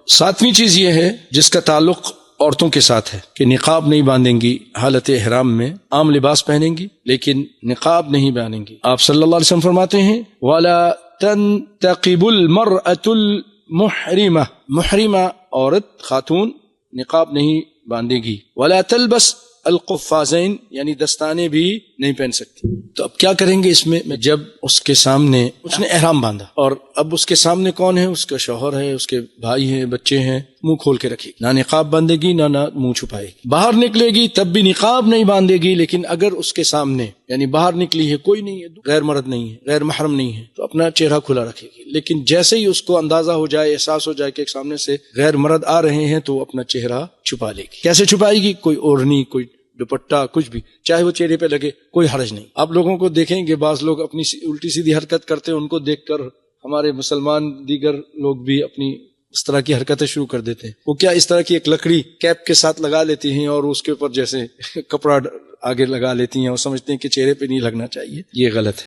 ساتویں چیز یہ ہے جس کا تعلق عورتوں کے ساتھ ہے کہ نقاب نہیں باندھیں گی حالت احرام میں، عام لباس پہنیں گی لیکن نقاب نہیں باندھیں گی۔ آپ صلی اللہ علیہ وسلم فرماتے ہیں وَلَا تَنْتَقِبُ الْمَرْأَةُ الْمُحْرِمَةُ، محرمہ عورت خاتون نقاب نہیں باندھے گی۔ وَلَا تَلْبَسْ القفازین، یعنی دستانے بھی نہیں پہن سکتی۔ تو اب کیا کریں گے اس میں؟ جب اس کے سامنے اس نے احرام باندھا اور اب اس کے سامنے کون ہے؟ اس کا شوہر ہے، اس کے بھائی ہیں، بچے ہیں، منہ کھول کے رکھے گی، نہ نقاب باندھے گی نہ منہ چھپائے گی۔ باہر نکلے گی تب بھی نقاب نہیں باندھے گی، لیکن اگر اس کے سامنے یعنی باہر نکلی ہے، کوئی نہیں ہے، غیر مرد نہیں ہے، غیر محرم نہیں ہے، تو اپنا چہرہ کھلا رکھے گی۔ لیکن جیسے ہی اس کو اندازہ ہو جائے، احساس ہو جائے کہ سامنے سے غیر مرد آ رہے ہیں تو اپنا چہرہ چھپا لے گی۔ کیسے چھپائے گی؟ کوئی اوڑھنی، کوئی دوپٹہ، کچھ بھی، چاہے وہ چہرے پہ لگے، کوئی حرج نہیں۔ آپ لوگوں کو دیکھیں گے بعض لوگ اپنی الٹی سیدھی حرکت کرتے ہیں، ان کو دیکھ کر ہمارے مسلمان دیگر لوگ بھی اپنی اس طرح کی حرکتیں شروع کر دیتے ہیں۔ وہ کیا اس طرح کی ایک لکڑی کیپ کے ساتھ لگا لیتی ہیں اور اس کے اوپر جیسے کپڑا آگے لگا لیتی ہیں اور سمجھتے ہیں کہ چہرے پہ نہیں لگنا چاہیے۔ یہ غلط ہے۔